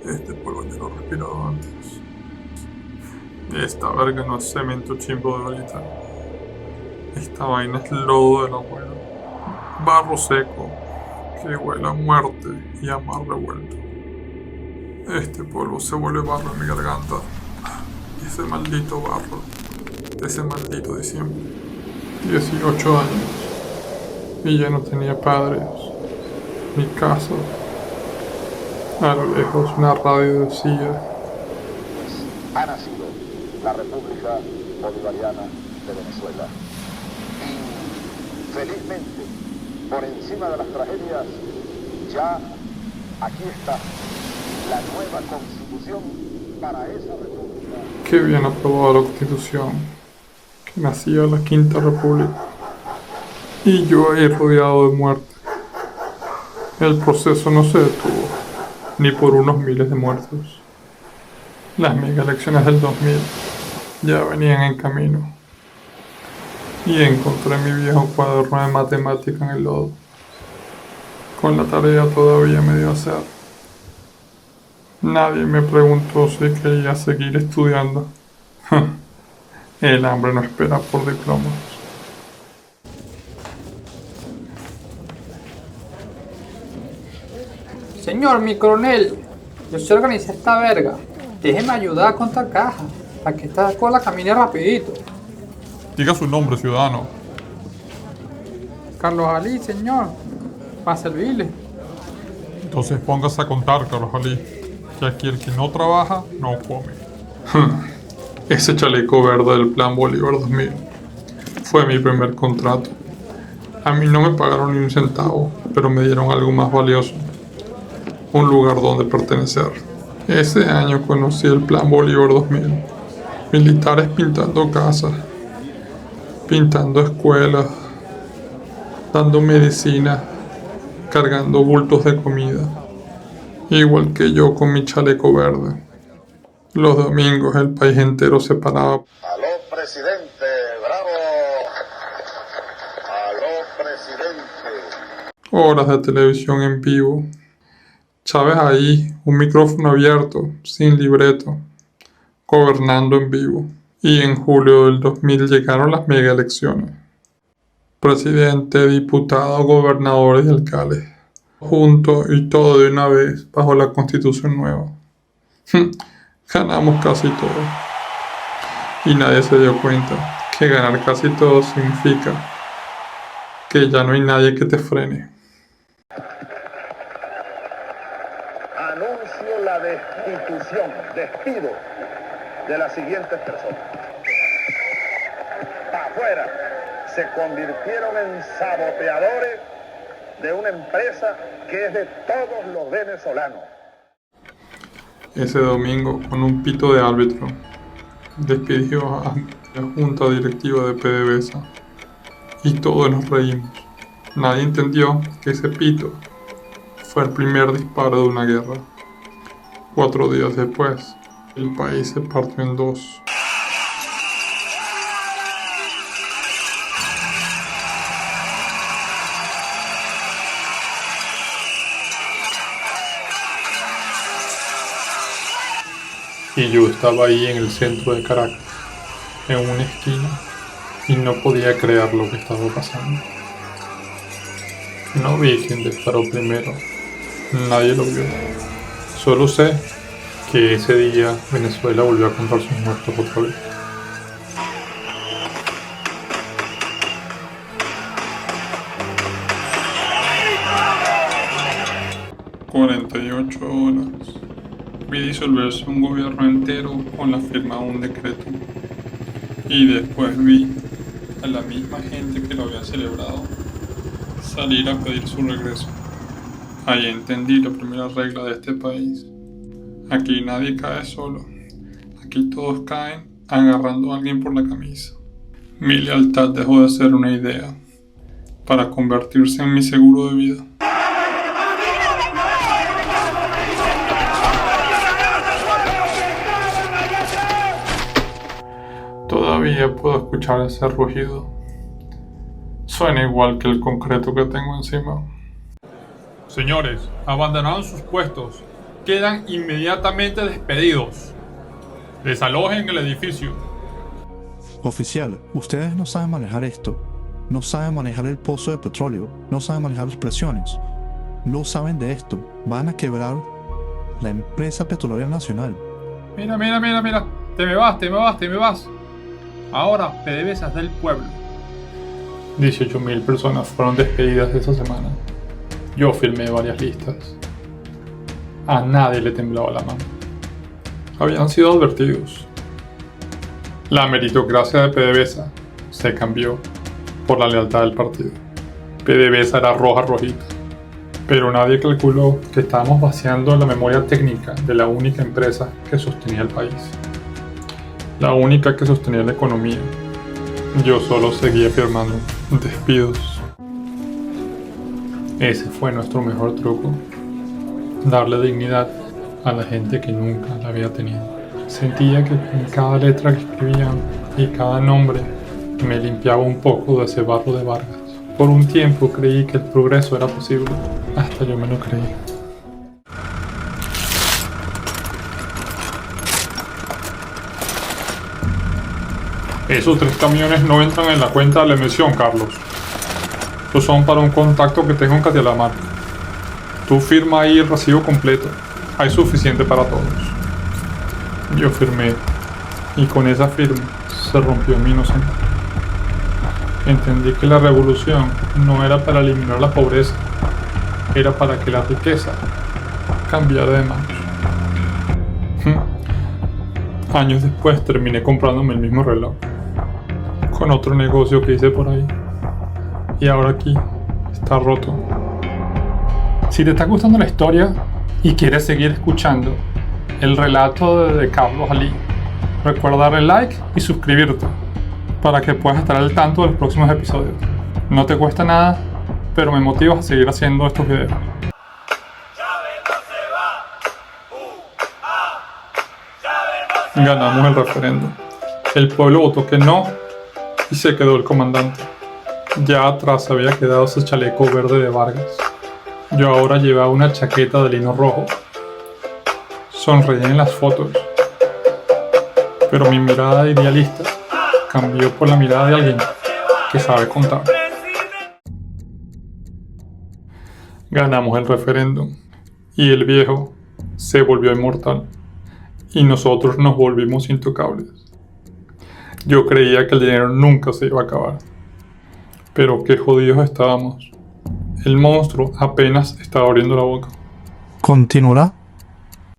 Este polvo ya lo he respirado antes. Esta verga no es cemento chimbo de ahorita. Esta vaina es lodo del abuelo. Barro seco, que huele a muerte y a mar revuelto. Este polvo se vuelve barro en mi garganta. Y ese maldito barro, ese maldito diciembre. 18 años. Y ya no tenía padres, ni casa. A lo lejos una radio decía: ha nacido la República Bolivariana de Venezuela. Y felizmente, por encima de las tragedias, ya aquí está la nueva constitución para esa república. Qué bien aprobada la constitución, que nacía la Quinta República. Y yo ahí rodeado de muerte. El proceso no se detuvo, ni por unos miles de muertos. Las mega elecciones del 2000 ya venían en camino. Y encontré mi viejo cuaderno de matemática en el lodo, con la tarea todavía medio a hacer. Nadie me preguntó si quería seguir estudiando. El hambre no espera por diplomas. Señor, mi coronel, yo se organizé esta verga. Déjeme ayudar con esta caja, para que esta cola camine rapidito. Diga su nombre, ciudadano. Carlos Ali, señor, para servirle. Entonces póngase a contar, Carlos Ali, que aquí el que no trabaja, no come. Ese chaleco verde del Plan Bolívar 2000 fue mi primer contrato. A mí no me pagaron ni un centavo, pero me dieron algo más valioso: un lugar donde pertenecer. Ese año conocí el Plan Bolívar 2000. Militares pintando casas, pintando escuelas, dando medicina, cargando bultos de comida. Igual que yo con mi chaleco verde. Los domingos el país entero se paraba. ¡Aló, presidente! ¡Bravo! ¡Aló, presidente! Horas de televisión en vivo. Chávez ahí, un micrófono abierto, sin libreto, gobernando en vivo. Y en julio del 2000 llegaron las mega elecciones. Presidente, diputado, gobernadores y alcaldes. Juntos y todo de una vez bajo la constitución nueva. Ganamos casi todo. Y nadie se dio cuenta que ganar casi todo significa que ya no hay nadie que te frene. Anuncio la despido de las siguientes personas. Para afuera, se convirtieron en saboteadores de una empresa que es de todos los venezolanos. Ese domingo, con un pito de árbitro, despidió a la junta directiva de PDVSA. Y todos nos reímos. Nadie entendió que ese pito fue el primer disparo de una guerra. 4 días después, el país se partió en dos. Y yo estaba ahí en el centro de Caracas, en una esquina, y no podía creer lo que estaba pasando. No vi quién disparó primero, nadie lo vio. Solo sé que ese día Venezuela volvió a contar sus muertos otra vez. «48 horas. Vi disolverse un gobierno entero con la firma de un decreto. Y después vi a la misma gente que lo había celebrado salir a pedir su regreso. Ahí entendí la primera regla de este país. Aquí nadie cae solo. Aquí todos caen agarrando a alguien por la camisa. Mi lealtad dejó de ser una idea para convertirse en mi seguro de vida. Todavía puedo escuchar ese rugido. Suena igual que el concreto que tengo encima. Señores, abandonaron sus puestos. Quedan inmediatamente despedidos. Desalojen el edificio. Oficial, ustedes no saben manejar esto. No saben manejar el pozo de petróleo. No saben manejar las presiones. No saben de esto. Van a quebrar la empresa petrolera nacional. Mira. Te me vas. Ahora PDVSA es del pueblo. 18.000 personas fueron despedidas esa semana. Yo firmé varias listas. A nadie le temblaba la mano. Habían sido advertidos. La meritocracia de PDVSA se cambió por la lealtad del partido. PDVSA era rojita. Pero nadie calculó que estábamos vaciando la memoria técnica de la única empresa que sostenía el país. La única que sostenía la economía. Yo solo seguía firmando despidos. Ese fue nuestro mejor truco. Darle dignidad a la gente que nunca la había tenido. Sentía que con cada letra que escribían y cada nombre me limpiaba un poco de ese barro de Vargas. Por un tiempo creí que el progreso era posible. Hasta yo me lo creí. Esos 3 camiones no entran en la cuenta de la emisión, Carlos. Estos son para un contacto que tengo en Catialamar. Tú firma ahí el recibo completo. Hay suficiente para todos. Yo firmé. Y con esa firma se rompió mi inocencia. Entendí que la revolución no era para eliminar la pobreza. Era para que la riqueza cambiara de manos. Años después terminé comprándome el mismo reloj. Con otro negocio que hice por ahí. Y ahora aquí está roto. Si te está gustando la historia y quieres seguir escuchando el relato de Carlos Ali, recuerda darle like y suscribirte para que puedas estar al tanto de los próximos episodios. No te cuesta nada, pero me motivas a seguir haciendo estos videos. Ganamos el referéndum. El pueblo votó que no y se quedó el comandante. Ya atrás había quedado ese chaleco verde de Vargas. Yo ahora llevaba una chaqueta de lino rojo. Sonreía en las fotos. Pero mi mirada idealista cambió por la mirada de alguien que sabe contar. Ganamos el referéndum y el viejo se volvió inmortal y nosotros nos volvimos intocables. Yo creía que el dinero nunca se iba a acabar, pero qué jodidos estábamos. El monstruo apenas estaba abriendo la boca. ¿Continuará?